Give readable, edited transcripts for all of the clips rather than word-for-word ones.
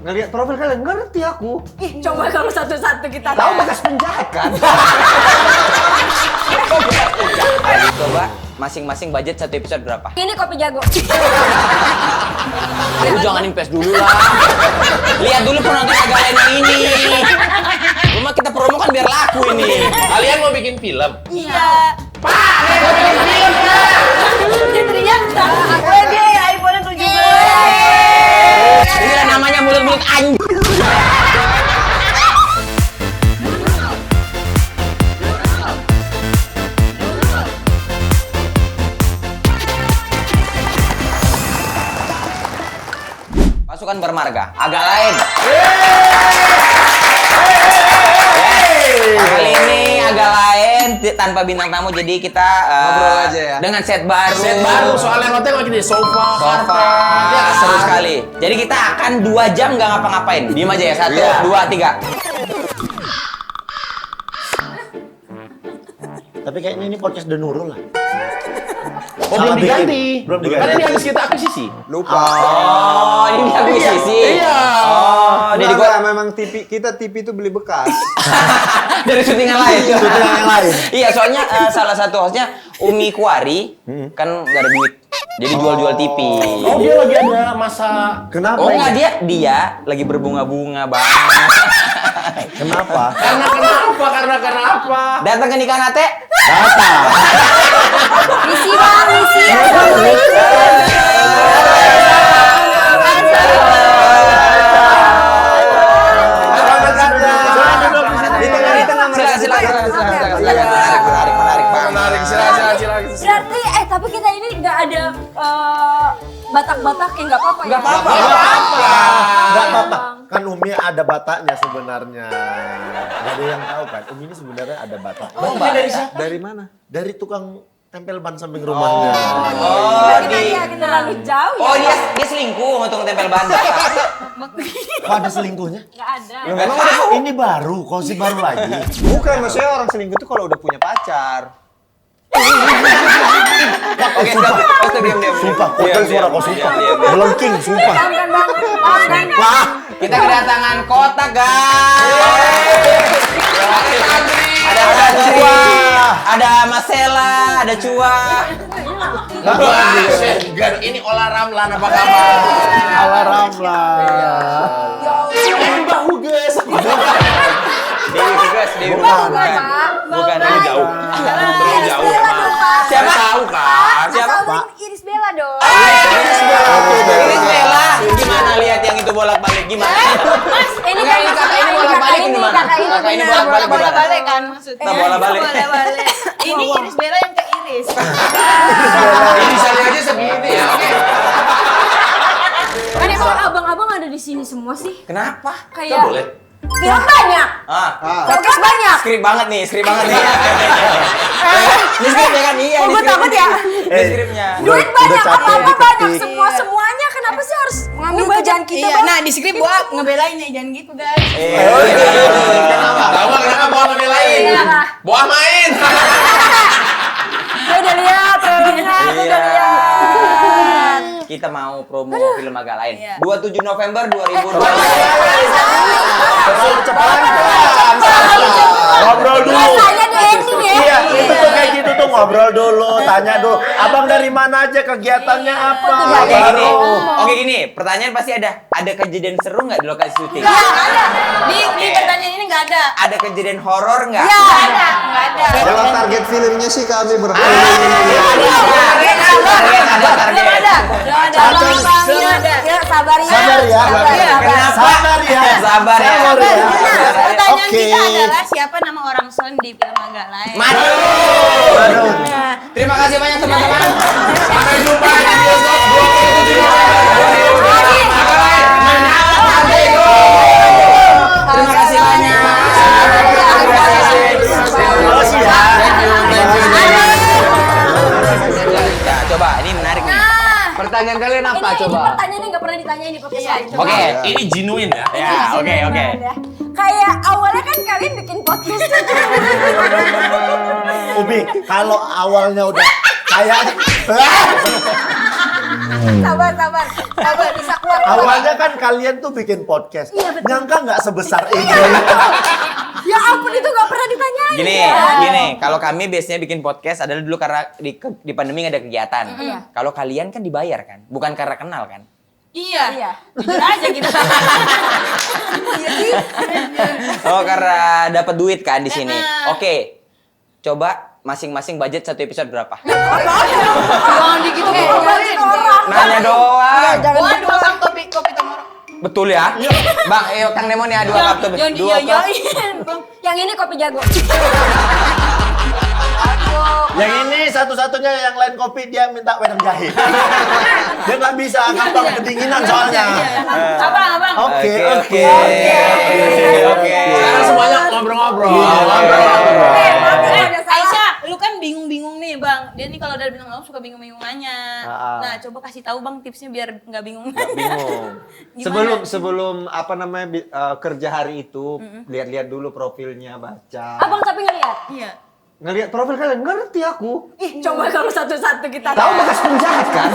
Ngeliat profil kalian ngerti aku. Ih, coba kalau satu-satu kita Tahu bekas penjahat kan? Ayo coba masing-masing budget satu episode berapa? Ini kopi jago. Lu jangan invest dulu lah. Lihat dulu penonton agak lain yang ini. Cuma kita promo kan biar laku ini. Kalian mau bikin film? Iya. Pak, mau bikin film Pak. Dia teriak. Aku deh iPhone 17. Inilah namanya mulut-mulut anjing. Pasukan bermarga, agak lain. Kali ini agak lain tanpa bintang tamu, jadi kita Ngobrol aja ya. dengan set baru. Set baru soalnya lo tengok gini, sofa, Ya, karpet. seru sekali. Jadi kita akan 2 jam nggak ngapa-ngapain. Diem aja ya, 1, Iya. 2, 3. Tapi kayaknya ini podcast The Nurul lah. Oh, belum diganti. Belum diganti. Karena ini habis kita akuisisi. Lupa. Oh, ini akuisisi. Iya. Oh, jadi Enggak, gua memang TV itu beli bekas. dari syutingan lain. Syutingan yang lain. Iya, soalnya salah satu hostnya Umi Kuari kan nggak ada duit. Jadi jual-jual TV. Oh, dia lagi ada masa. Kenapa? Oh enggak, dia lagi berbunga-bunga banget. Kenapa? Karena kenapa? Datang ke nikah nate? Datang. Misi bang, misi. Di tengah mereka. Silakan. Menarik, silakan. Berarti tapi kita ini nggak ada batak-batak nggak apa-apa ya? Nggak apa-apa. Enggak apa-apa. Kan Umi ada bataknya sebenarnya. Enggak ada yang tahu kan. Umi ini sebenarnya ada batak. Dari mana? Dari tukang tempel ban samping rumahnya. Oh, Kita ya terlalu jauh Oh, ya. dia selingkuh untuk tempel ban. Kok ada selingkuhnya? Nggak ada. Enggak tahu. Ini baru, konsep baru lagi. Bukan, maksudnya orang selingkuh itu kalau udah punya pacar. Oke, stop, diam. Sumpah, kok Diam, suara diam, kok sumpah. diam, diam. Melengking, sumpah. Paham kan bang? Paham kan? Wah, Kita kedatangan kota, guys. Ada Cua, ada Masela, ada Cua. Wah, ini Ola Ramlan apa kabar? alarm lah. Mbak Huges. Dewi Hugas, Dewi Bukan, Hugas. Pak. Bukan, Terlalu jauh. Terlalu jauh emang. Siapa? Tahu kan? Siapa? Asal Iris Bella dong. Iris Bella. Gimana lihat yang itu bolak-balik gimana? Mas, ini Enggak, ini kakak ini bolak-balik gimana? Kakak ini Kakak ini benar, bolak-balik gimana? Bolak-balik kan maksudnya. Nah, bolak-balik. Bolak-balik. Ini Iris Bella yang ke Iris. Inisialnya aja segini ya. Oke. Kan emang abang-abang ada di sini semua sih. Kenapa? Kita Kayak boleh. film banyak, podcast banyak. Skrip banget nih. Ini skripnya kan? Iya, Oh, ini gue takut ya. Ini skripnya. Duit Udah banyak, capek apa-apa banyak, diketik. semuanya. Kenapa sih harus ngambil Iya, kerjaan kita, iya. Bang? Nah, di skrip gua ngebelain nih, jangan gitu guys. Tahu kenapa bawa ngebelain? Iya. Bawa main. Gue udah lihat trailernya, gue udah lihat. Kita mau promo film agak lain. Iya. 27 November 2020. Cepat. Ngobrol dulu. Rasanya di ending ya. Iya, itu tuh kayak gitu tuh ngobrol dulu, tanya dulu. Abang dari mana aja, kegiatannya apa? Oke gini, Baru. oke gini, pertanyaan pasti ada. Ada kejadian seru nggak di lokasi syuting? Nggak ada. Di pertanyaan ini nggak ada. Ada kejadian horor nggak? Ya. Nggak ada, nggak ada. Kalau target filmnya sih kami berkeliling. Ada target. Belum ada. Belum ada. Ya, sabar ya. Sabar ya. Kenapa? Sabar ya. Sabar ya. Sabar ya. Pertanyaan Oke. kita adalah siapa nama orang Son di film agak lain? Maju. Terima kasih banyak teman-teman. Sampai jumpa di bioskop 27 November. Terima kasih banyak. Makasih ya. Ya, coba ini menarik nih. Pertanyaan kalian apa Ini coba? pertanyaannya nggak pernah ditanyain di podcast lain. Oke. Ini genuine ya. Ya, oke. Kayak awalnya kan kalian bikin podcast. Umi, kalau awalnya udah kayak Sabar. Bisa kuat. Awalnya kan kalian tuh bikin podcast. Iya, betul. Nyangka nggak sebesar ini. Ya ampun, itu gak pernah ditanyain. Gini, kalau kami biasanya bikin podcast adalah dulu karena di pandemi nggak ada kegiatan. Iya. Kalau kalian kan dibayar kan, bukan karena kenal kan? Iya. Jujur aja kita. Oh, karena dapat duit kan di sini. Oke, coba masing-masing budget satu episode berapa? Jangan digitu Nanya doang. Gua 2 cup kopi Tomorrow. Betul ya? Bang, Kang Demon ya 2 cup tuh. Jangan 2 cup. diyayain, Bang. Yang ini kopi jago. Yang ini satu-satunya yang lain kopi dia minta wedang jahe. Dia nggak bisa gampang kedinginan soalnya. Abang. Oke. Sekarang semuanya ngobrol-ngobrol. Aisyah, lu kan bingung-bingung nih, Bang. Dia nih kalau dari bintang tamu suka bingung-bingung nanya. Nah, coba kasih tahu Bang tipsnya biar nggak bingung. Bingung. Gimana? Sebelum apa namanya kerja hari itu, lihat-lihat dulu profilnya, baca. Abang tapi ngeliat. Iya. Ngelihat profil kalian ngerti aku. Ih, coba kalau satu-satu kita Tahu bekas penjahat kan?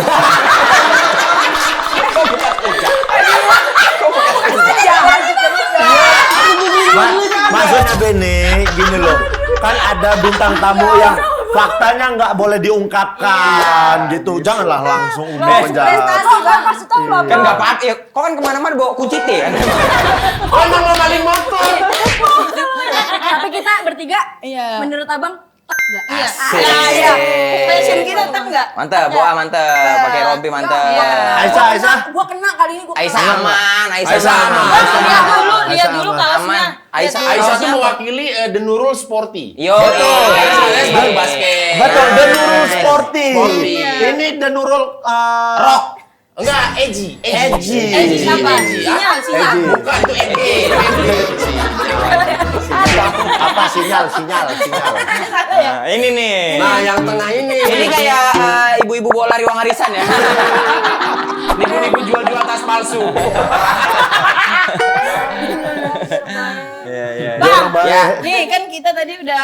Maksudnya Bene, gini loh. Kan ada bintang tamu yang faktanya nggak boleh diungkapkan gitu. Janganlah langsung umum penjahat. prestasi bang, kasih tau lah Kan nggak apa-apa, ya, kok kan kemana-mana bawa kunci T kan? Oh, emang lo maling motor. Tapi kita bertiga, Iya. menurut abang, enggak? Iya. Asik. Iya. Fashion kita tetap enggak? Mantap, Boa mantap, pakai rompi mantap. Aisyah. Gua kena kali ini, gua Aisyah kena. aman, Aisyah Aisyah aman. aman. Lihat dulu aman. kaosnya. Aisyah, Lihat dulu Aisyah tuh kaosnya. mewakili The Nurul Sporty. Yo, betul. Basket. Betul, The Nurul Sporty. Sporty. Ini The Nurul Rock. Enggak, Edgy. Edgy. Siapa? Edgy. Sinyal. Edgy. Bukan, itu Edgy. Apa sinyal? Nah, ini nih. Nah, yang tengah ini. Ini kayak ibu-ibu bola lari uang arisan ya. Nipu-nipu jual-jual tas palsu. Bang, Ya. nih kan kita tadi udah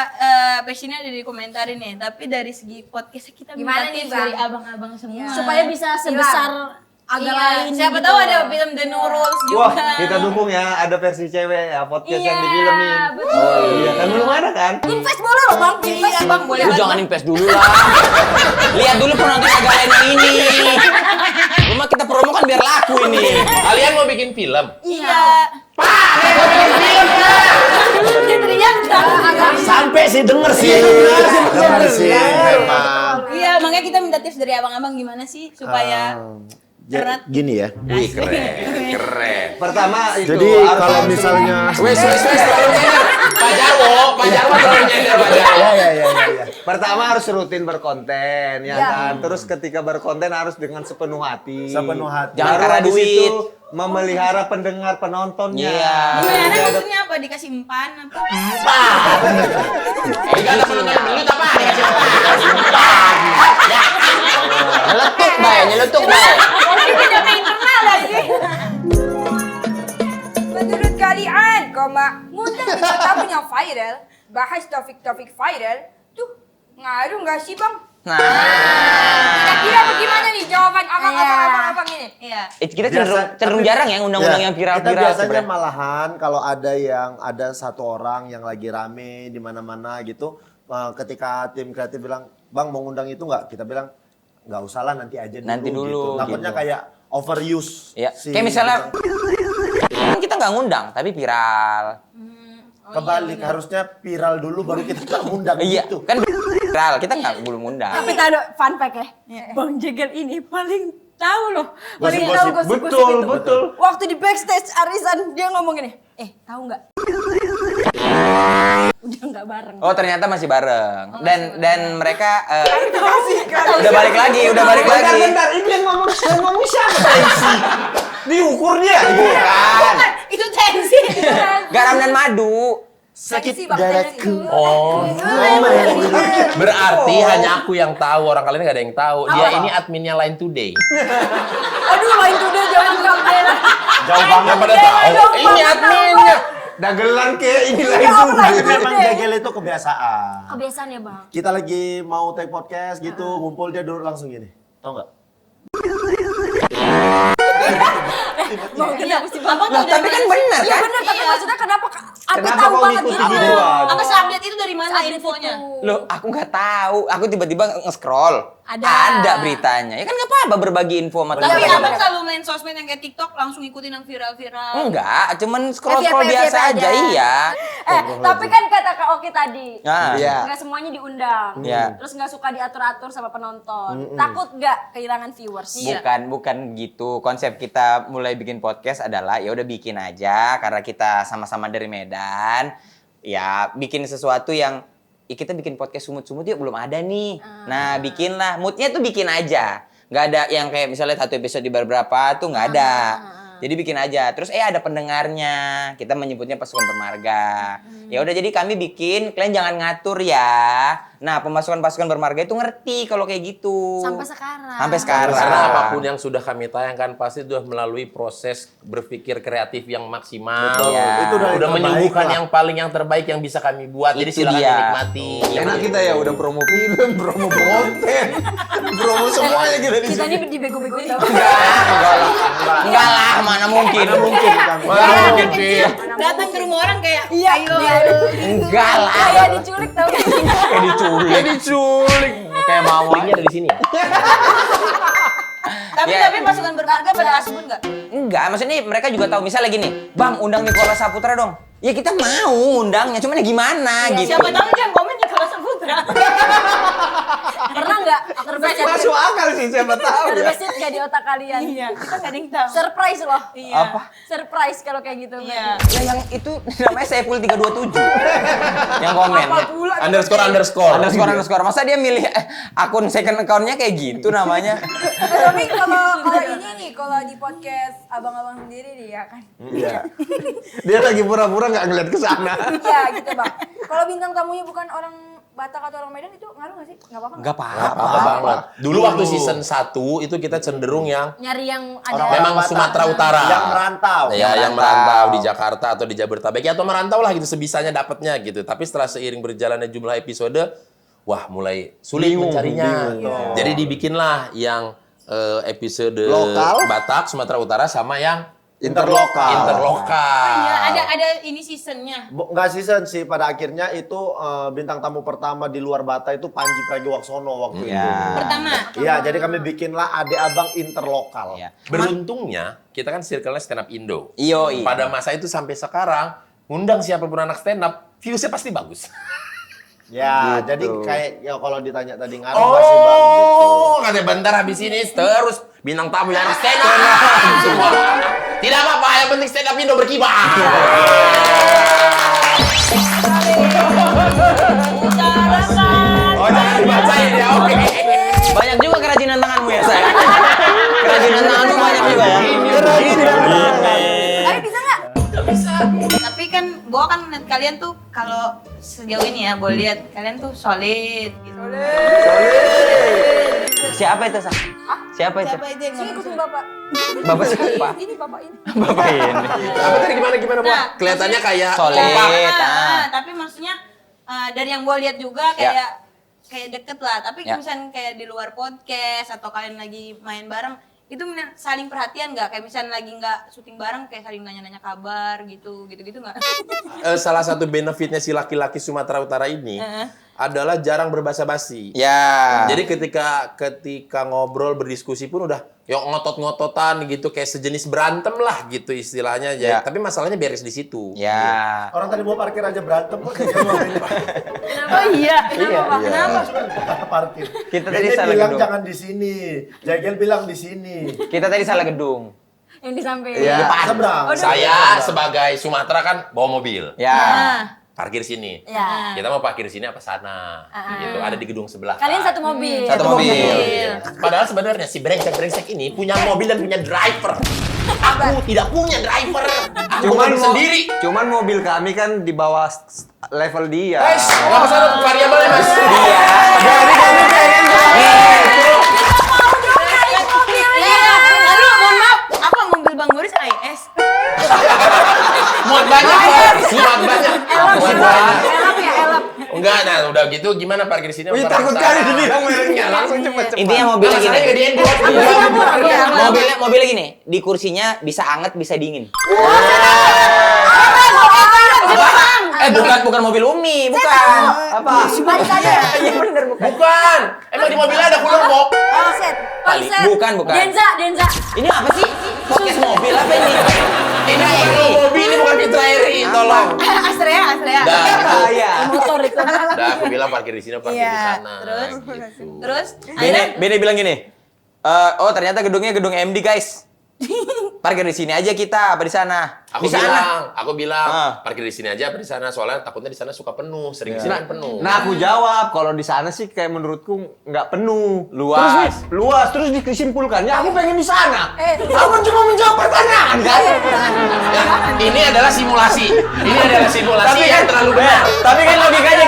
passionnya ada di komentarin nih, tapi dari segi podcast kita Gimana minta nih, tips Bang? dari abang-abang semua. Supaya bisa sebesar agak lain. Siapa gitu. tahu ada film The Nurul Wah, juga. kita dukung ya. Ada versi cewek ya, podcast Iya, yang difilmin. betul. Oh iya, kan belum ada kan? Invest boleh loh bang, Iya, Bang, boleh. Lu jangan invest dulu lah. Lihat dulu penonton kagak yang ini. Rumah kita promokan biar laku ini. Kalian mau bikin film? Iya. Dia teriak Sampai sih denger sih. Denger sih memang. Iya, makanya kita minta tips dari abang-abang gimana sih supaya Gini ya. Wih, keren. Pertama itu Jadi harus- kalau misalnya Wes, terlalu nyender. Pak Jarwo terlalu nyender, Pak Jarwo. ya. Pertama harus rutin berkonten, ya kan? Terus ketika berkonten harus dengan sepenuh hati. Sepenuh hati. Jangan Baru karena habis duit. itu memelihara pendengar penontonnya. Iya. gimana maksudnya apa? Dikasih empan apa? Enggak ada penonton duit apa? Nyeletuk, Bay, nyeletuk, Bay. Dana internal lagi. Menurut kalian, ngundang bintang tamu yang viral, bahas topik-topik viral, tuh ngaruh nggak sih bang? Nah, Kira-kira bagaimana nih jawaban abang ini? Iya. kita cenderung jarang ya undang-undang yang Kita viral-viral biasanya sebenarnya. malahan kalau ada satu orang yang lagi rame di mana-mana gitu, ketika tim kreatif bilang, "Bang, mau ngundang itu nggak?" Kita bilang, "Nggak usah lah, nanti aja dulu." Nanti dulu, Gitu. Takutnya gitu. kayak overuse. Ya, si kayak misalnya bintang- kan kita nggak ngundang tapi viral. kebalik, harusnya viral dulu baru kita nggak ngundang Iya, gitu. kan viral kita nggak belum ngundang. Tapi tahu fun fact ya, Bang Jegel ini paling tahu loh, paling Gosip-gosip. tahu gosip-gosip Betul, itu. betul. Waktu di backstage arisan dia ngomong gini, tahu nggak? Udah nggak bareng. Oh, ternyata masih bareng. Dan mereka udah balik lagi. Bentar, ini yang ngomong siapa? Tensi. Diukur dia. Bukan. Itu tensi. Garam dan madu. Sakit Bang, dadaku. Oh. Berarti hanya aku yang tahu, orang kalian nggak ada yang tahu. Dia ini adminnya Line Today. Aduh, lain tuh dia jangan sampai lah. Jauh banget Pada tahu. Ini adminnya. Dagelan kayak inilah Ya, itu. Allah. Tapi memang Jegel itu kebiasaan. Kebiasaan ya bang. Kita lagi mau take podcast gitu, ngumpul dia duduk langsung gini. Tau nggak? Iya, abang tahu Tapi kan benar Iya kan? bener, tapi maksudnya kenapa aku Kenapa tahu kau banget ngikutin gitu? duluan? Apa seupdate itu dari mana Update infonya? itu. Loh, aku nggak tahu. Aku tiba-tiba nge-scroll. Ada. Beritanya. Ya kan nggak apa-apa berbagi info sama Tapi teman. abang selalu main sosmed yang kayak TikTok langsung ikutin yang viral-viral. Enggak, cuman scroll-scroll FYP biasa aja. aja, iya. Tapi kan kata Kak Oki tadi, Nah, Iya. nggak semuanya diundang. Iya. Terus nggak suka diatur-atur sama penonton. Takut nggak kehilangan viewers? bukan gitu. Konsep kita mulai bikin podcast adalah ya udah bikin aja karena kita sama-sama dari Medan. Ya, bikin sesuatu yang kita bikin podcast sumut-sumut yuk belum ada nih. Nah, bikinlah. Moodnya tuh bikin aja. Nggak ada yang kayak misalnya satu episode di berapa tuh nggak ada. Jadi bikin aja. Terus ada pendengarnya. Kita menyebutnya pasukan bermarga. Ya udah jadi kami bikin, kalian jangan ngatur ya. Nah, pemasukan pasukan bermarga itu ngerti kalau kayak gitu. Sampai sekarang. Sampai sekarang. Karena apapun yang sudah kami tayangkan pasti sudah melalui proses berpikir kreatif yang maksimal. Betul. Ya. Itu udah Udah yang menyuguhkan terbaik yang paling yang terbaik yang bisa kami buat. Jadi Itu silakan dia. dinikmati. Enak kita ya udah promo film, promo konten, promo semuanya kita di Kita sini. ini dibego-begoin tau. Enggak lah, mana mungkin. Mana mungkin sih. Datang ke rumah orang kayak, Iya, ayo. Enggak lah. Kayak diculik tau. Kayak diculik. Kayak mawanya ada di sini. Tapi pasukan bermarga pada asbun nggak? Enggak, maksudnya mereka juga tahu. Misalnya gini, Bang, undang Nicholas Saputra dong. Ya kita mau undangnya, cuman ya gimana gitu. Siapa tahu dia yang komen di kelas Putra. Pernah nggak terbesit? Masuk akal sih siapa tahu ya. Terbesit nggak di otak kalian? Iya, kita nggak ada yang tahu. Surprise loh. Iya. Apa? Surprise kalau kayak gitu. Iya. Ya yang itu namanya Saiful 327. Yang komen. Underscore. Masa dia milih akun second account-nya kayak gitu namanya? Tapi kalau ini nih, kalau di podcast abang-abang sendiri nih ya kan. Iya. Dia lagi pura-pura nggak ngeliat ke sana. Iya gitu bang. Kalau bintang tamunya bukan orang Batak atau orang Medan itu ngaruh nggak sih? Nggak apa-apa. Enggak apa-apa. Apa banget. Dulu waktu season 1 itu kita cenderung yang Nyari yang ada. memang Sumatera Utara. Yang merantau. Ya, yang merantau di Jakarta atau di Jabodetabek ya, atau merantau lah gitu sebisanya dapatnya gitu. Tapi setelah seiring berjalannya jumlah episode, wah mulai sulit mencarinya. Jadi dibikinlah yang episode Lokal. Batak, Sumatera Utara sama yang Interlokal. interlokal. Iya, ada ini seasonnya. Nggak season sih, pada akhirnya itu bintang tamu pertama di luar Bata itu Panji Pragiwaksono waktu itu. Pertama. Iya, jadi kami bikinlah Ade Abang Interlokal. Iya. Beruntungnya kita kan circle-nya stand up Indo. Iya. Pada masa itu sampai sekarang ngundang siapapun anak stand up, views-nya pasti bagus. Ya, jadi kayak ya kalau ditanya tadi ngaruh nggak sih Bang gitu. Oh, katanya bentar habis ini terus bintang tamu yang stand up semua. Tidak apa-apa, yang penting stand up Indo berkibar. Oh, jangan dibacain ya, oke. Banyak juga kerajinan tanganmu ya, saya. Kerajinan tanganmu banyak juga ya. Tapi bisa nggak? Tapi kan Boa kan ngeliat kalian tuh kalau sejauh ini ya, boleh lihat kalian tuh solid gitu. Siapa itu, Sa? Siapa itu? Siapa itu yang Sini ngomong? ikutin bapak. Bapak siapa? Ini bapak ini. Bapak ini. Apa tadi gimana Bu? Nah, Kelihatannya kayak solid. kompak. Tapi maksudnya dari yang gue lihat juga kayak deket lah. Tapi Ya. misalnya kayak di luar podcast atau kalian lagi main bareng, itu saling perhatian nggak? Kayak misalnya lagi nggak syuting bareng, kayak saling nanya-nanya kabar gitu nggak? Salah satu benefitnya si laki-laki Sumatera Utara ini adalah jarang berbasa-basi. Ya. Jadi ketika ngobrol berdiskusi pun udah ngotot-ngototan gitu, kayak sejenis berantem lah gitu istilahnya. Ya. Tapi masalahnya beres di situ. Ya. Orang tadi mau parkir aja berantem kok. Oh iya. Kenapa pak? Kenapa? Parkir. Kita tadi Dede salah bilang gedung. jangan di sini. Jagel bilang di sini. Kita tadi salah gedung. Yang di samping. Ya, seberang. Saya sebagai Sumatera kan bawa mobil. Ya. Parkir sini. Ya. Kita mau parkir sini apa sana? Gitu. Ada di gedung sebelah. Kalian kan. satu mobil. Satu mobil. Padahal sebenarnya si brengsek ini punya mobil dan punya driver. Aku tidak punya driver. Aku mobil sendiri. Cuman mobil kami kan di bawah level dia. Guys, nggak masalah variabelnya mas. Iya. Jadi kami pengen Lalu mohon maaf, apa mobil Bang Boris AIS? Muat banyak, Pak. Muat banyak. Elap Muat ya, banyak. elap ya, elap. Enggak, nah udah gitu gimana parkir di sini? Wih, apa takut sana? kali dibilang mereknya, langsung cepet-cepet. Intinya mobilnya gini. Masalahnya gedein gua. Mobilnya gini, di kursinya bisa anget, bisa dingin. Bukan mobil Umi, bukan. Apa? Iya bener bukan. Bukan. Emang di mobilnya ada cooler box. Kali. Bukan. Denza. Ini apa sih? Podcast mobil apa ini? Ini mobil, ini bukan Fitra Eri, tolong. Astrea. Dah, gitu. Iya. Motor itu. Dah, aku bilang parkir di sini, parkir di sana. Terus akhirnya Bene bilang gini. Oh ternyata gedungnya gedung MD guys. Parkir di sini aja kita, apa di sana? Aku Di sana. bilang, parkir di sini aja apa di sana? Soalnya takutnya di sana suka penuh, sering di sini kan penuh. Nah, aku jawab kalau di sana sih kayak menurutku nggak penuh, Luas. Terus disimpulkannya aku pengen di sana. Aku cuma menjawab pertanyaan kan. Ya, ini adalah simulasi. Yang terlalu benar. Tapi kan logikanya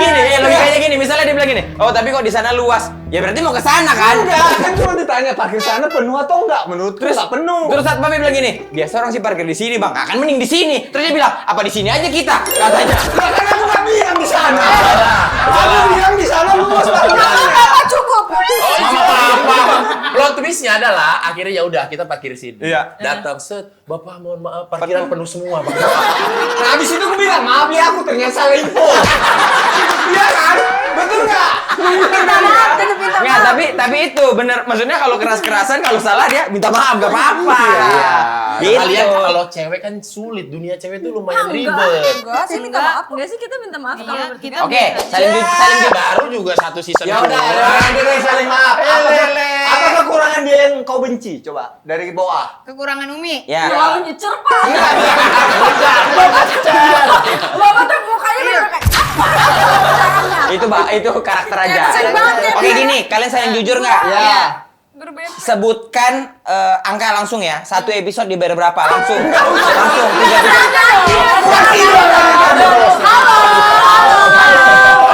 gini, misalnya dia bilang gini, oh tapi kok di sana luas, ya berarti mau ke sana kan? Enggak, kan cuma ditanya parkir sana penuh atau enggak? Menurutku nggak penuh. Terus saat Papi bilang gini, biasa orang sih parkir di sini bang, akan mending di sini. Terus dia bilang, apa di sini aja kita? Katanya. Lah kan aku nggak bilang di sana. Aku bilang di sana luas parkirnya. Apa cukup? Oh, apa? Plot twistnya adalah akhirnya ya udah kita parkir di sini. Iya. Datang set, Bapak mohon maaf parkiran penuh semua, Bang. Nah, habis itu aku bilang, maaf ya aku ternyata salah info. Iya kan? Betul nggak? Nggak, tapi itu bener. Maksudnya kalau keras-kerasan, kalau salah dia minta maaf, gak apa-apa. Gitu. Kalian kalau cewek kan sulit, dunia cewek itu lumayan ribet. Enggak sih minta maaf. Enggak sih kita minta maaf kalau Iya, kita. Oke, saling jujur. Baru juga satu season. Ya udah, deh saling maaf. Apa kekurangan dia yang kau benci? Coba dari bawah. kekurangan Umi. Ya. Terlalu nyecer pak. Bapak tuh mukanya bener kayak Itu karakter aja. Sering banget ya, Oke dia. gini, kalian saling jujur nggak? Ya. Sebutkan angka langsung ya. Satu episode dibayar berapa? Langsung. Langsung.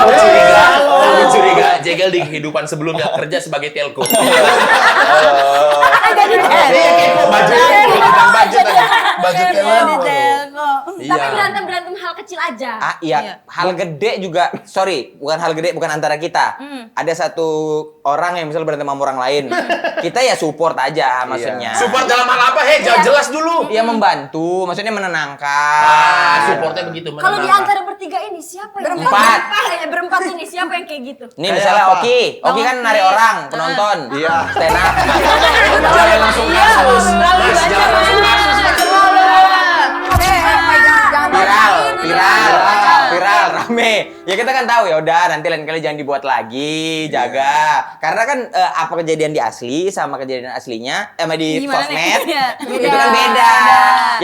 3 Aku curiga Jegel di kehidupan sebelumnya kerja sebagai telco. Budgetnya Tapi berantem hal kecil aja. Iya, hal gede juga. Sorry, bukan hal gede, bukan antara kita. Ada satu orang yang misal berantem sama orang lain. Kita ya support aja maksudnya. Support dalam hal apa? Jelas dulu. Iya membantu, maksudnya menenangkan. Supportnya begitu. Kalau di antara bertiga ini siapa yang Berempat. berempat ini siapa yang kayak gitu? Nih misalnya Oki kan narik orang, penonton. Iya. Stand up. Jangan langsung kasus. Jangan langsung kasus. Viral, rame. Ya kita kan tahu ya udah nanti lain kali jangan dibuat lagi, jaga. Karena kan apa kejadian di asli sama kejadian aslinya sama di Gimana sosmed nih? itu kan beda.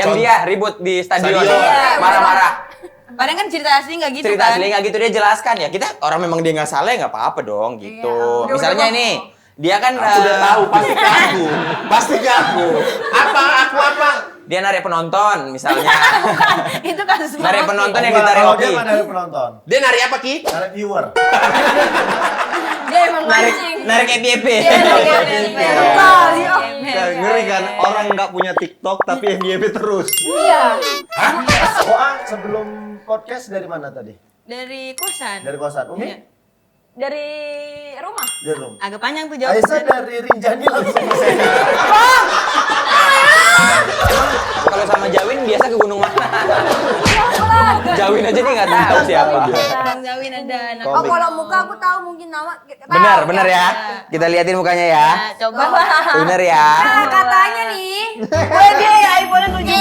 Yang dia ribut di stadion, marah-marah. Padahal kan cerita asli nggak gitu Cerita kan. asli nggak gitu dia jelaskan ya. Kita orang memang dia nggak salah ya nggak apa-apa dong gitu. Misalnya ini dia kan Udah tahu pasti kaku. Apa? dia narik penonton misalnya. Itu kasus Narik penonton yang Kalau ditarik dia Oki. mah dari penonton, Dia nari apa, Ki? dari viewer. Dia emang Narik mancing. narik FYP. Ngeri kan orang nggak punya TikTok tapi FYP terus. Iya. Wah, sebelum podcast dari mana tadi? dari kosan. Dari kosan. Umi? Dari rumah. Dari rumah. Agak panjang tuh jawabannya. Aisyah dari Rinjani langsung ke sini. Kalau sama Jawin biasa ke gunung mana? Jawin aja nih nggak tahu siapa. Bang Zawin ada anak. Oh, kalau muka aku tahu mungkin nama. Benar ya. Kita liatin mukanya ya. Nah, coba. Bener ya. Nah, katanya nih. Wede, iPhone 17.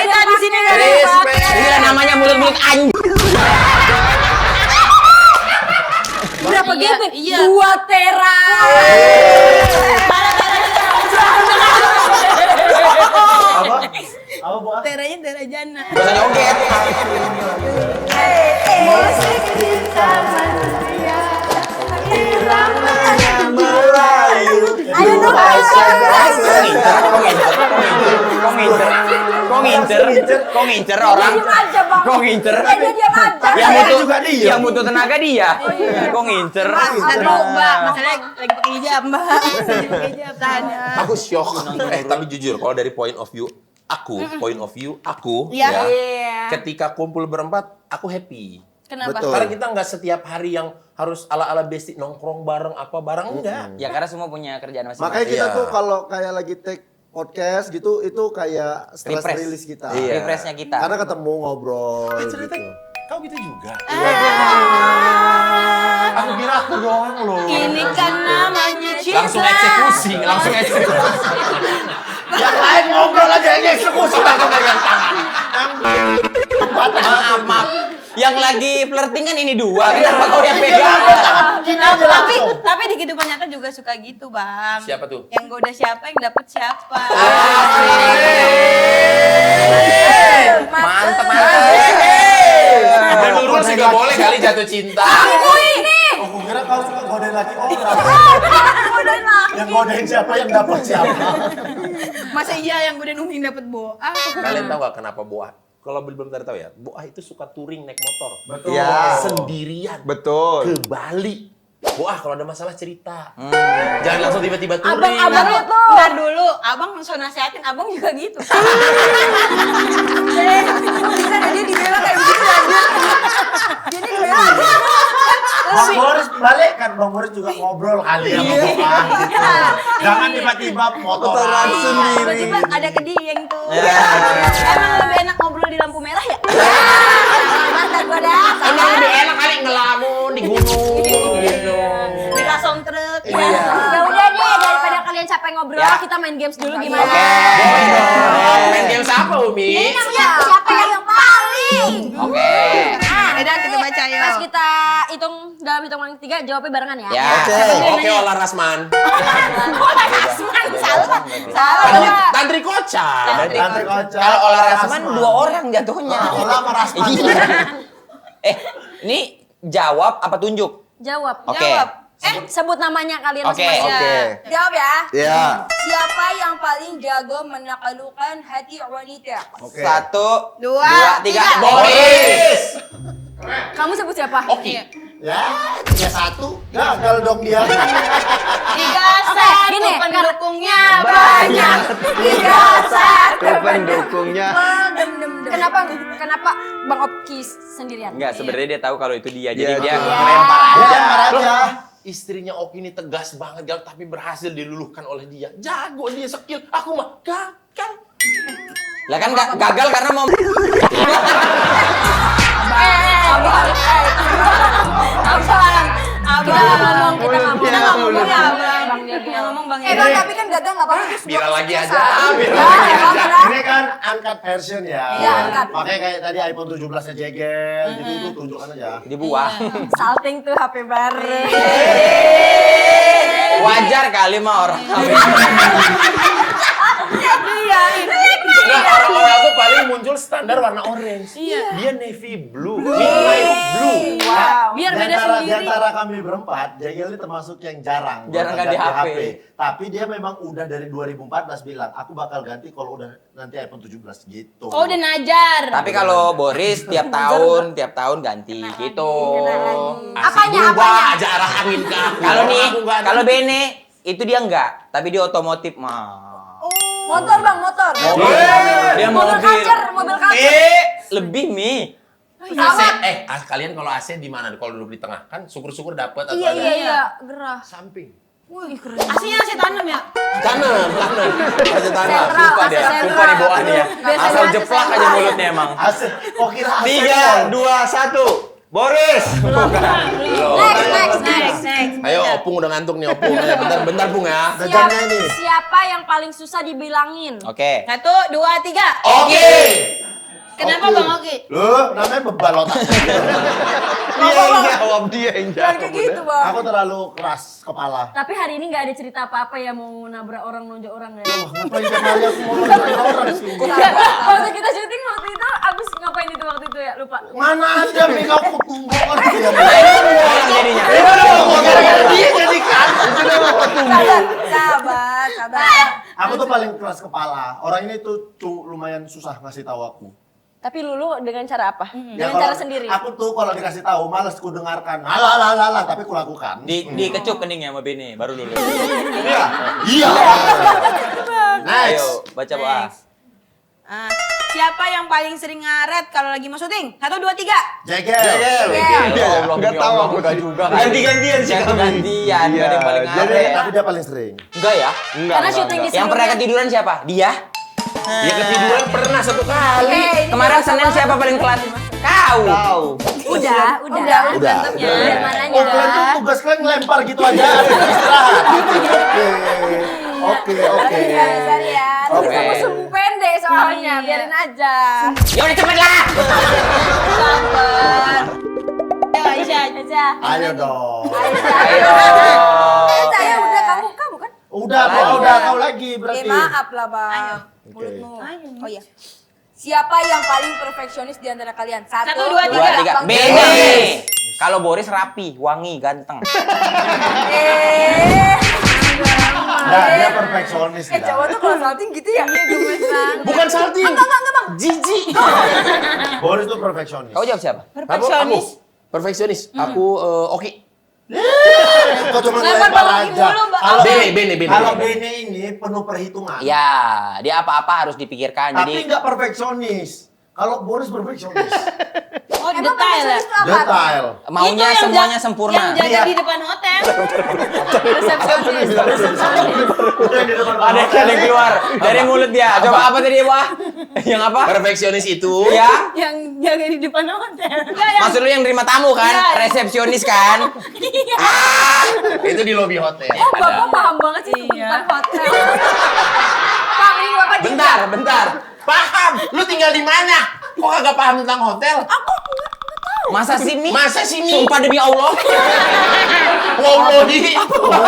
Kita di sini nggak ada apa-apa. Inilah namanya mulut-mulut anjing. Berapa Iya, GB? iya. 2 tera. Apa? Apa, Bu? Teranya Tera Jana. Gak usah joget. Ayo dong. Kok ngincer? Kok ngincer orang? Diam aja, Bang. Kok ngincer? Ya, dia diam aja. Yang Saya butuh juga diam. yang butuh tenaga dia. Kok ngincer? Aduh, Mbak, masalahnya lagi pakai hijab, Mbak. Lagi pakai hijab, tahan ya. Aku syok. Tapi jujur, kalau dari point of view aku, Iya. ya, ketika kumpul berempat, aku happy. Kenapa? Betul. Karena kita nggak setiap hari yang harus ala-ala besti nongkrong bareng apa bareng enggak. Ya karena semua punya kerjaan masing-masing. Makanya kita Iya. tuh kalau kayak lagi take podcast gitu, itu kayak stress Refresh. release kita. Iya. Refreshnya kita. Karena ketemu ngobrol Cerita gitu. kau gitu juga. Aku kira aku doang loh. Ini kan namanya cinta. Langsung eksekusi, langsung eksekusi. Yang lain ngobrol aja yang eksekusi langsung pegang tangan. Maaf. Yang lagi flirting kan ini dua. Kenapa kau yang pegang? Tapi di kehidupan nyata juga suka gitu, Bang. Siapa tuh? Yang goda siapa, yang dapet siapa. Mantap. Menurut juga boleh kali jatuh cinta. Aku kira kau suka godain laki orang. Yang godain siapa yang dapat siapa. Masa iya yang godain Umi dapet boa? Kalian tahu gak kenapa Boa? Kalau belum tahu ya, Boa itu suka touring naik motor. Betul. Iya. Sendirian. Betul. Ke Bali. Boa kalau ada masalah cerita. Jangan langsung tiba-tiba touring. Abang itu. Ntar dulu, abang langsung nasehatin, abang juga gitu. Bisa dia dibela kayak begitu aja. Jadi dibela. Bang Boris balik kan, Bang Boris juga ngobrol kali ya sama Bang gitu. Jangan tiba-tiba motoran sendiri. Tiba-tiba ada ke Dieng tuh. Ya. Emang lebih enak ngobrol di lampu merah ya? Mantap gua dah. Emang lebih enak kali ngelamun di gunung gitu. Di kasong truk. Ya udah deh, daripada kalian capek ngobrol, Ya. kita main games dulu gimana? Oke. Main game apa Umi? Siapa yang paling? Oke. Beda kita baca yuk. Pas kita hitung dalam hitungan ketiga, jawabnya barengan ya. Ya. Oke, Olah Rasman. Salah. Tantri kocak. Tantri kocak. Kalau Olah Rasman 2 orang jatuhnya. Olah sama Rasman. Iya. Ini jawab apa tunjuk? Jawab. Oke. Jawab. Sebut namanya kalian Oke. masing-masing. Oke. Jawab ya. Ya. Siapa yang paling jago menaklukkan hati wanita? Oke. 1, 2, Dua, 3. tiga. Boris. Kamu sebut siapa? Oke. Ya, 3-1. Gagal dong dia. 3-1 Gini, pendukungnya banyak. 3-1. Pendukungnya. Kenapa Bang Opki sendirian? Enggak, sebenarnya dia tahu kalau itu dia. Jadi Iya, dia betul. ngelempar aja. Lempar aja. Istrinya Oki ini tegas banget gal, tapi berhasil diluluhkan oleh dia. Jago dia skill. Aku mah gagal. Lah kan gagal karena mau Kita ngomong ya, Bang Bang. Bang, tapi kan gagal nggak apa-apa. Terus Viral buat lagi sukses. aja, viral Ya, lagi nggak aja. apa-apa. Ini kan uncut version ya. Iya, uncut. Makanya kayak tadi iPhone 17-nya jegel, gitu itu tunjukkan aja. dibuang. Salting tuh HP baru. Wajar kali mah orang. Nah, orang-orang tuh paling muncul standar warna orange. Dia navy blue, midnight blue. Wow. Biar beda Di sendiri. antara kami berempat, Jegel ini termasuk yang jarang Ganti HP. Tapi dia memang udah dari 2014 bilang, aku bakal ganti kalau udah nanti iPhone 17 gitu. Oh, udah najar. Tapi kalau Boris tiap tahun ganti gitu. Asik berubah aja arah angin ke aku. Kalau nih, Aku nggak ada. kalau Bene itu dia enggak, tapi dia otomotif mah. Motor Bang, motor. Dia Mobil mobil. kacer, mobil kacer. Lebih Mi. AC, kalian kalau AC di mana? Kalau duduk di tengah kan syukur-syukur dapat atau ada Iya, gerah. samping. Aslinya saya tanam ya. Kanan. Aja tanah. Sentral. Sumpah dia, Sentral. sumpah nih bawaan dia. Biasanya Asal AC jeplak aja sentral. mulutnya emang. Asik, kok kira asik? 3, 2, 1. Boris. Next. Ayo Opung udah ngantuk nih Opung. Bentar Pung ya. Jajannya ini. Siapa yang paling susah dibilangin? Oke. 1, 2, 3. Oke. Kenapa Oke. Bang Oki? Loh, namanya bebal otak. Dia yang jawab, dia yang jawab. Kayak gitu Bang. Aku terlalu keras kepala. Tapi hari ini nggak ada cerita apa-apa ya mau nabrak orang, nonjok orang ya? Wah, ngapain tiap hari aku mau nonton orang sih? Waktu kita syuting waktu itu, abis ngapain itu waktu itu ya? Lupa. Mana ada Mika aku tunggu kan dia. Orang jadinya. Gara-gara dia jadi kan. Sabar. Aku tuh paling keras kepala. Orang ini tuh lumayan susah ngasih tahu aku. Tapi Lulu dengan cara apa? Ya, Dengan cara kalau sendiri. Aku tuh kalau dikasih tahu malas ku dengarkan. Alah, tapi ku lakukan. Dikecup keningnya sama Bene, baru dulu. Iya. Iya. Next. Ayo, baca Boa. Next. Siapa yang paling sering ngaret kalau lagi mau syuting? 1, 2, 3. Jegel. Ya Allah, Nggak tahu aku enggak juga. Ganti-gantian sih kami. Ganti-gantian, Iya, nggak ada yang paling jadi- ngaret. Tapi dia paling sering. Enggak ya? Karena syuting di Yang pernah ketiduran siapa? Dia? Ya ketiduran pernah 1 kali. Kemarin Senin siapa paling telat? Kau. Tahu. Udah. Udah. Biar marahnya. Oh, kalian tuh tugas kalian ngelempar gitu aja. Istirahat. Oke. Kalian. Oke. Kamu sumbu pendek soalnya, biarin aja. Ya udah cepet lah. Sabar. Ayo Aisyah. Aja. Ayo dong. Ayo. Saya udah kamu kan? Udah, kau lagi berarti. Maaf lah bang. Ayo. Mulutmu. Oh iya. Siapa yang paling perfeksionis di antara kalian? 1, 1, 2, 2, 3.3. Bene. Kalau Boris rapi, wangi, ganteng. Nah, dia perfeksionis. Cowok tuh kalau salting gitu ya? Iya gemes banget. Bukan salting. Enggak bang. Jijik. Boris tuh perfeksionis. Kau jawab siapa? Perfeksionis. Perfeksionis. Aku oke. Kau cuma Lempar lempar lagi aja. mulu, Mbak. Kalau Bene. Kalau Bene ini penuh perhitungan. Ya, dia apa-apa harus dipikirkan. Tapi Jadi nggak perfeksionis. Kalau Boris perfeksionis. Oh, detail ya. Detail. maunya Itu yang semuanya Yang sempurna. jaga Iya. di depan hotel. Ada yang keluar dari mulut dia. Coba apa tadi, Wah? Yang apa? Perfeksionis itu Ya. Yang jaga di depan hotel. Maksud lu yang nerima tamu kan? Iya. Resepsionis kan? itu di lobi hotel. Oh, Bapak paham banget sih tentang hotel. Bang, ini Bapak di Bentar. Paham. Lu tinggal di mana? Kok kagak paham tentang hotel? Masa sini? Masa sini? Sumpah demi Allah. Wow, di.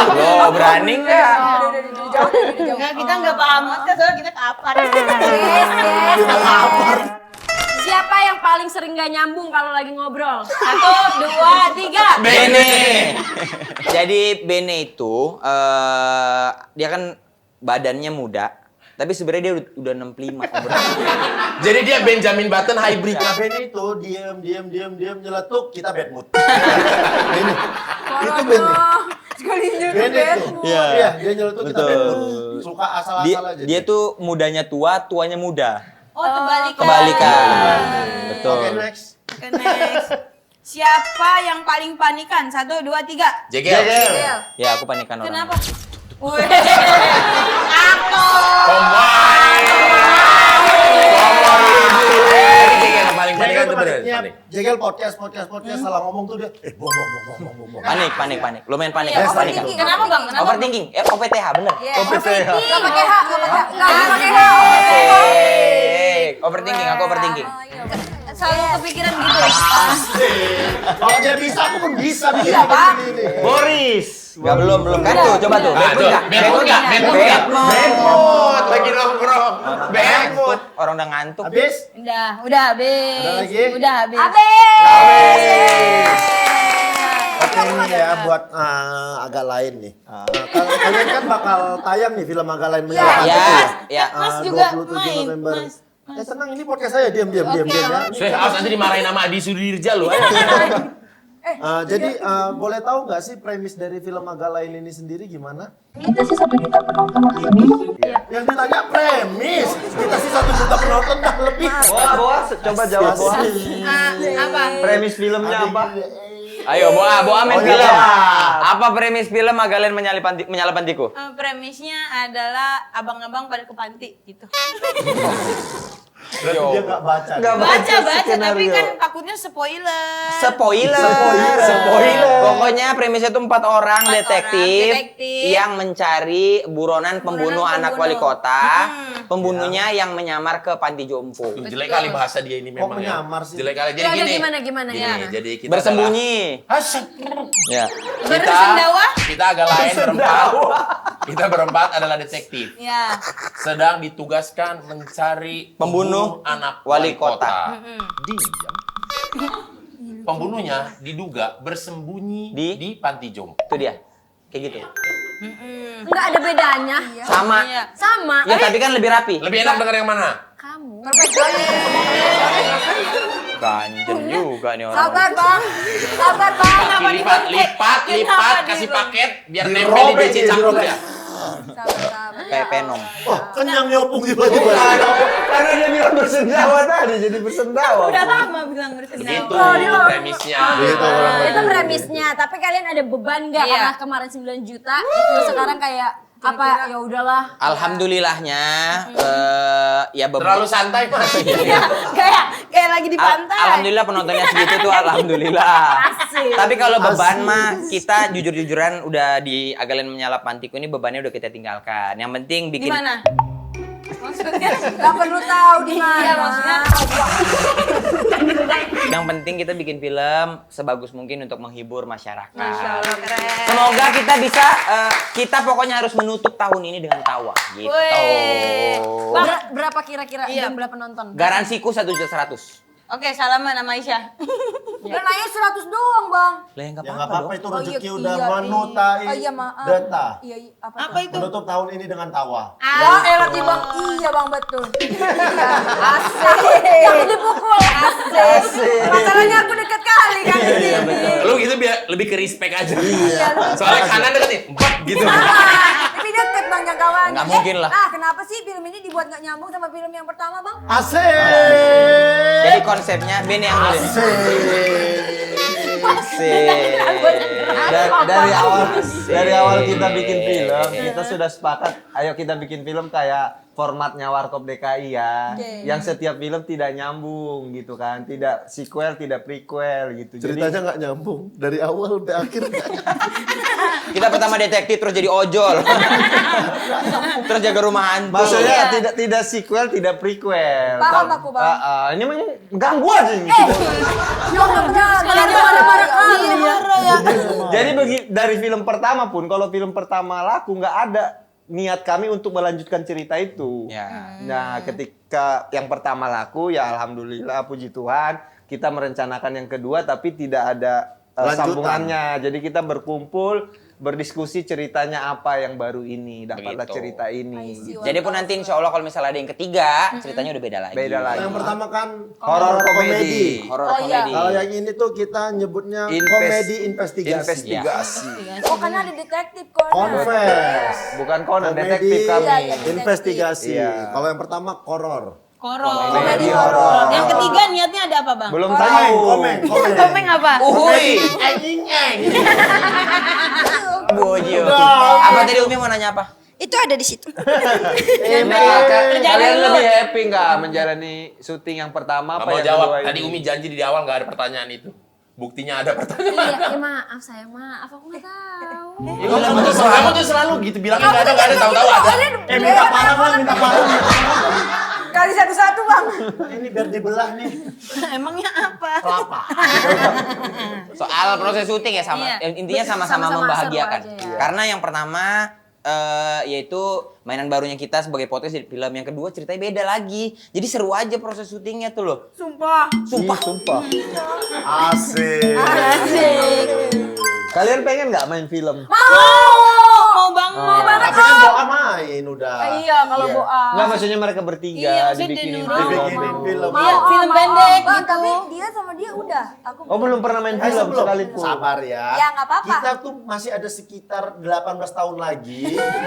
Lo berani nggak? Enggak, kita nggak paham hotel, soalnya kita kapar. Siapa yang paling sering gak nyambung kalau lagi ngobrol? 1, 2, 3. Bene. Jadi Bene itu dia kan badannya muda, tapi sebenarnya dia udah 65. Jadi dia Benjamin Button hybrid. Nah, Bene itu diam nyeletuk, kita bad mood. Bene. Itu Bene. Sekali Bene itu. Iya, dia nyeletuk kita bad mood. Suka asal-asal aja. Dia tuh mudanya tua, tuanya muda. Oh, kebalikan. Kebalikan. Betul. Oke, next. Oke, next. Siapa yang paling panikan? 1, 2, 3. Jegel. Ya, aku panikan orang. Kenapa? Wih. Aku. Jegel yang paling paling kan tuh bener. Paniknya, Panik. Jegel podcast salah ngomong tuh dia. Bong. Panik. Lumayan panik. Iya, Aku panik. overthinking. Kenapa, Bang? Kenapa? Overthinking. OPTH, bener. Nggak pakai hak. Overthinking, aku overthinking. Selalu kepikiran gitu. Kalau dia bisa, aku pun bisa. Boris. Enggak, belum kan tuh, coba tuh. Nah, tuh, bad mood nggak? Bad mood. Lagi nongkrong. Bad mood. Orang udah ngantuk. Habis? Udah habis. Ada lagi? Udah habis. Oke ini ya buat agak lain nih. Kalian kan bakal tayang nih film agak lain menyalakan Ya, itu ya. Mas juga 27 main, November. Mas. Tenang ini podcast saya diam ya. Saya harus nanti dimarahin sama Adi Sudirja lu. Jadi boleh tahu nggak sih premis dari film agak lain ini sendiri gimana? Kita sih 1 juta penonton lebih. Yang ditanya premis, kita sih 1 juta penonton dah lebih. Boa, coba jawab Boa. Apa? Premis filmnya apa? Ayo, Boa main Oh, film. iya. Apa premis film Magalen menyala pantiku? Premisnya adalah abang-abang pada ke panti gitu. Berarti dia nggak baca. Nggak Baca tapi skenario. kan takutnya spoiler. Spoiler. Pokoknya premisnya tuh 4 orang detektif detektif. yang mencari buronan pembunuh anak wali kota. Pembunuhnya yang menyamar ke panti jompo. Jelek kali bahasa dia ini Kok memang ya. menyamar sih? Jelek kali. Jadi Ada gini. gimana Gini, ya? jadi kita Bersembunyi. Asyik. Ya. Bersendawa? Kita agak lain berempat. Kita berempat adalah detektif. Ya. Sedang ditugaskan mencari Pembunuh anak wali kota. Diam. Pembunuhnya diduga bersembunyi Di? di panti jompo. Itu dia. Kayak gitu. Nggak ada bedanya. Sama. Sama. Ya tapi kan lebih rapi. Lebih enak denger yang mana? Kamu. Ganjen juga nih orang. Sabar bang, sabar bang. Lipat, kasih paket biar nempel di Dirobek, beci cangkul ya. Sabar. Kayak Venom. Wah, kenyang nyopung tiba-tiba. Karena dia bilang bersendawa tadi, jadi bersendawa. Udah lama bilang bersendawa. Gitu premisnya. Gitu, Itu premisnya, tapi kalian ada beban nggak? Iya. Karena kemarin 9 juta, terus sekarang kayak apa? Ya udahlah. Alhamdulillahnya ya Terlalu santai mas. Kayak lagi di pantai. Alhamdulillah penontonnya segitu tuh alhamdulillah. Asik. Tapi kalau beban mah kita jujur-jujuran udah di Agalin Menyalap Pantiku ini bebannya udah kita tinggalkan. Yang penting Di bikin mana? Maksudnya? Gak perlu tahu di mana. Iya, maksudnya. yang penting kita bikin film sebagus mungkin untuk menghibur masyarakat. Masya Allah, keren. Semoga kita bisa kita pokoknya harus menutup tahun ini dengan tawa gitu. Weh. Berapa kira-kira Iya. jumlah penonton? Garansiku 1.100.000. Oke, salaman sama Aisyah. Dan ayo 100 doang bang. Lah yang Ya nggak apa-apa dong. itu Oh, rezeki iya, udah iya, menutai oh, iya, maaf. data. Iya, iya, Apa itu? Menutup tahun ini dengan tawa. Ya elah di bang, iya bang betul. Asik. Jangan dipukul. Asik. Masalahnya aku dekat kali kan ini. Lu gitu biar lebih ke respect aja. Soalnya kanan deket nih, empat gitu. Tapi deket bang jangkauan. Nggak mungkin lah. Ah kenapa sih film ini dibuat nggak nyambung sama film yang pertama bang? Asik. Jadi konsepnya Ben yang nulis. Asik. Dari awal kita bikin film, kita sudah sepakat, ayo kita bikin film kayak formatnya Warkop DKI ya. Oke. Yang setiap film tidak nyambung gitu kan, tidak sequel, tidak prequel gitu. Ceritanya nggak nyambung dari awal sampai akhir. Kita pertama detektif terus jadi ojol. Terus jaga rumah hantu. Maksudnya tidak sequel, tidak prequel. Paham aku, Bang. Ini memang ganggu aja ini. Jadi dari film pertama pun, kalau film pertama laku nggak ada niat kami untuk melanjutkan cerita itu. Ya. Nah, ketika yang pertama laku, ya alhamdulillah, puji Tuhan, kita merencanakan yang kedua, tapi tidak ada Lanjutan. sambungannya. Jadi kita berkumpul, berdiskusi ceritanya apa yang baru ini, dapatlah Begitu. cerita ini. Jadi pun nanti insya Allah kalau misalnya ada yang ketiga, ceritanya udah beda lagi. Beda lagi. Yang pertama kan Horor komedi. Horor Oh, iya. komedi. Kalau yang ini tuh kita nyebutnya komedi investigasi. Investigasi. Oh karena ada detektif Conan. Confess. Bukan Conan, Komedi, detektif kami. Iya, iya. investigasi. Iya. Kalau yang pertama horor. Komedi horor. Yang ketiga niatnya ada apa, Bang? Belum Komeng, tahu. Komeng apa? Uhuy. Eng. Bojo. Udah. Apa tadi Umi mau nanya apa? Itu ada di situ. Kalian lebih happy nggak menjalani syuting yang pertama Gak apa mau yang jawab. kedua Tadi ini? Umi janji di awal nggak ada pertanyaan itu. Buktinya ada pertanyaan. Iya, maaf saya maaf aku nggak tahu. Kamu tuh selalu gitu bilangnya nggak ada, tahu-tahu ada. Minta parah lah, minta parah. Kali satu-satu bang. Ini biar dibelah nih. Emangnya apa? Kelapa. Soal proses syuting ya sama. Iya. Intinya sama-sama Sama-sama membahagiakan. seru aja ya. Karena yang pertama yaitu mainan barunya kita sebagai podcast di film. Yang kedua ceritanya beda lagi. Jadi seru aja proses syutingnya tuh loh. Sumpah. Sumpah. Asik. Kalian pengen nggak main film? Mau banget. Tapi kan Boa main udah. Iya kalau Iya. boa. Nggak, maksudnya mereka bertiga Iya, maksudnya dibikinin Denurul. film. Dibikinin film. Iya, film pendek Bang, gitu. tapi dia sama dia udah. Aku Oh, belum pernah main film Belum. sekalipun. Sabar ya. Ya, nggak apa-apa. Kita tuh masih ada sekitar 18 tahun lagi.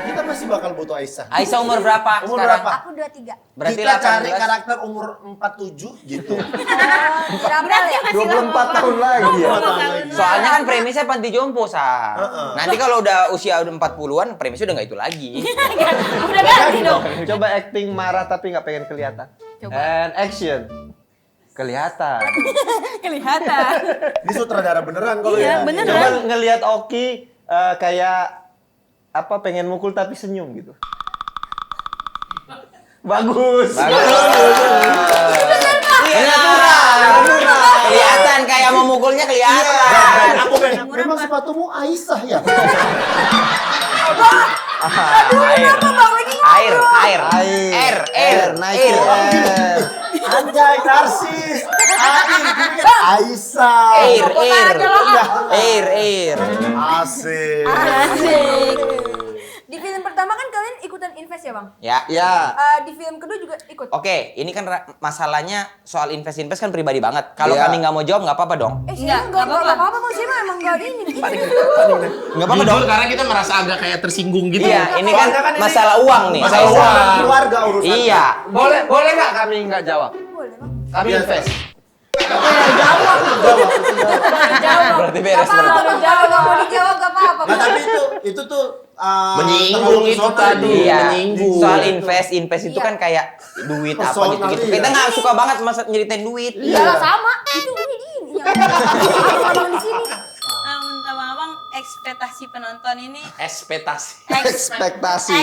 Kita masih bakal butuh Aisyah. Aisyah umur berapa Umur sekarang? berapa? Aku 23. Berarti kita cari 18. karakter umur 47 gitu. Berapa ya? 24 tahun lagi ya. Soalnya kan premisnya panti jompo, Sa. Nanti kalau udah usia udah 40-an, premisnya udah nggak itu lagi. Udah ganti dong. Coba acting marah tapi nggak pengen kelihatan. And action. Kelihatan. Kelihatan. Ini sutradara beneran kalau Iya, ya. beneran. Coba ngelihat Oki kayak apa pengen mukul tapi senyum gitu. Bagus. Kelihatan kayak memukulnya kelihatan. Aku pengen, memang sepatumu Aisyah ya? Air. Nice. Air. Anjay, narsis. Aisyah. Air. Udah. Air. Asik. Asik. pertama kan kalian ikutan invest ya bang? Ya. Ya. Di film kedua juga ikut? Oke, ini kan masalahnya soal invest kan pribadi banget. Kalau Iya. kami nggak mau jawab nggak apa-apa dong. Saya nggak apa-apa bang, saya emang nggak ini. Nggak apa-apa dong. Jujur karena kita merasa agak kayak tersinggung gitu. Iya, ini kan masalah uang nih. Masalah Uang uang. dan keluarga urusan. Iya. Boleh nggak kami nggak jawab? Boleh bang. Kami invest. Berarti beres Kalau berarti. nggak mau dijawab nggak apa-apa. Nah, tapi itu tuh Menyinggung terlalu itu personal tadi. itu. Iya. Menyinggung. Soal invest itu kan kayak duit apa Personal, gitu-gitu. iya. Kita nggak suka banget masa nyeritain duit. Iya lah sama. Itu ini abang di sini. Abang ekspektasi penonton ini Ekspektasi. Ekspektasi.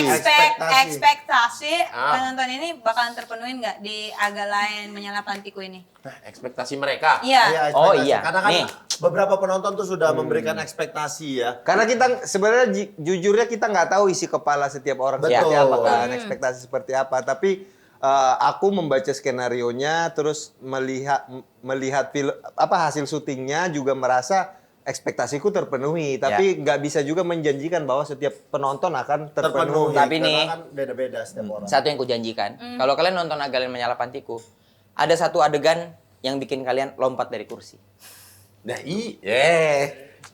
ekspektasi Ah. penonton ini bakalan terpenuhi nggak di agak lain menyala pantiku ini? Nah, ekspektasi mereka. Iya. Oh, Ekspektasi. iya. Karena kan Nih. beberapa penonton tuh sudah memberikan ekspektasi ya. Karena kita sebenarnya jujurnya kita nggak tahu isi kepala setiap orang Betul. seperti apa kan, ekspektasi seperti apa. Tapi aku membaca skenarionya, terus melihat hasil syutingnya juga merasa ekspektasiku terpenuhi. Tapi nggak bisa juga menjanjikan bahwa setiap penonton akan terpenuhi. Tapi Karena nih, kan beda-beda setiap orang. Satu yang kujanjikan, kalau kalian nonton Agalen Menyala Pantiku, ada satu adegan yang bikin kalian lompat dari kursi. Nah,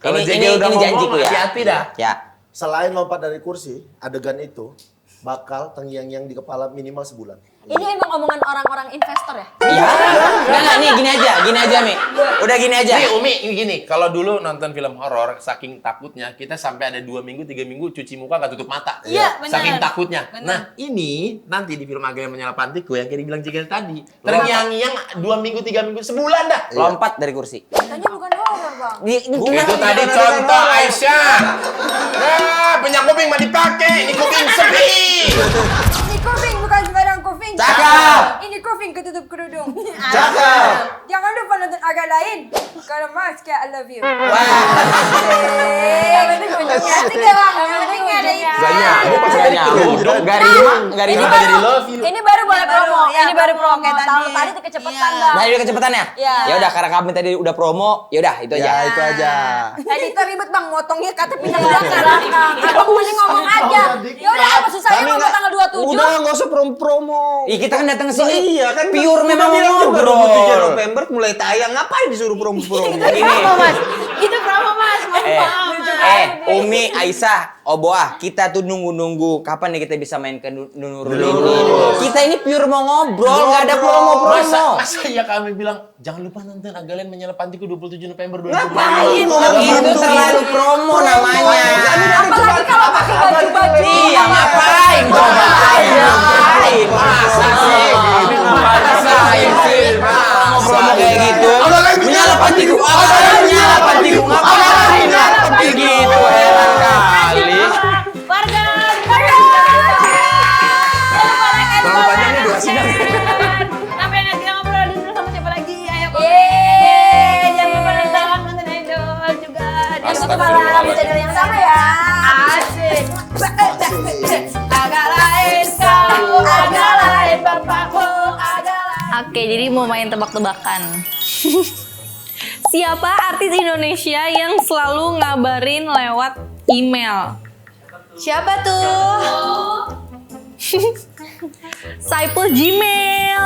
Kalau JG ini udah ngomong, janjiku ya. hati-hati dah. Ya. Selain lompat dari kursi, adegan itu bakal terngiang-ngiang di kepala minimal sebulan. Ini emang omongan orang-orang investor ya? Iya. Enggak, nih gini aja, Mi. Udah gini aja. Nih Umi, gini, kalau dulu nonton film horor, saking takutnya kita sampai ada 2 minggu, 3 minggu cuci muka nggak tutup mata. Iya, benar. Saking takutnya. Benar. Nah, ini nanti di film Agalen Menyala Pantiku yang kayak dibilang Cigel tadi, terngiang-ngiang 2 minggu, 3 minggu, sebulan dah. Lompat dari kursi. Katanya bukan horor bang. Itu tadi contoh Aisyah. Nah, penyak kuping mah dipakai, ini kuping sepi. Ini kuping bukan sembarang kuping. Cakep. Ini kuping ketutup kerudung. Cakep. Jangan lupa nonton agak lain. Kalau mas kayak I love you. Yang penting ujungnya. Tiga bang. Yang penting ada itu. Gak nyambung. Gak ribet. Jadi love you. Ini baru boleh promo. Ya, Ini baru promo. kayak tadi. Tadi tuh kecepatan Iya. bang. Nah, udah kecepatan ya? Iya. Ya udah, karena kami tadi udah promo, ya udah itu aja. Ya itu aja. Editor ribet bang, motongnya kata pindah ke belakang. Abang mending ngomong aja. Ya udah apa susahnya ngomong tanggal 27? Udah nggak usah promo. Ih, kita kan datang ke sini. Iya kan pure memang mau ngobrol. 27 November mulai tayang, ngapain disuruh promo-promo? Ini. Itu promo mas, mohon maaf. Umi, Aisyah, Oboah, kita tuh nunggu-nunggu kapan nih kita bisa main ke Nurul ini. Kita ini pure mau ngobrol, nggak ada promo-promo. Masa ya kami bilang, jangan lupa nonton Agalen Menyala Pantiku 27 November 2020. Ngapain? Itu terlalu promo namanya. Apalagi kalau pakai baju-baju. Iya, ngapain coba? Ngapain? Masa sih? Ngapain sih? Promo kayak gitu. Menyala Pantiku. Menyala Pantiku. Ngapain? Kayak gitu. Heran kali. Warga. Terlalu panjang nih durasi dah. Apa yang kita ngobrol dulu sama siapa lagi? Ayo Yeay. jangan lupa nonton Idol juga. Yang satu malam di channel yang sama ya. Asik. Agak lain kau, agak lain bapakmu, agak lain. Oke, jadi mau main tebak-tebakan. Siapa artis Indonesia yang selalu ngabarin lewat email? Siapa tuh? Saipul Gmail.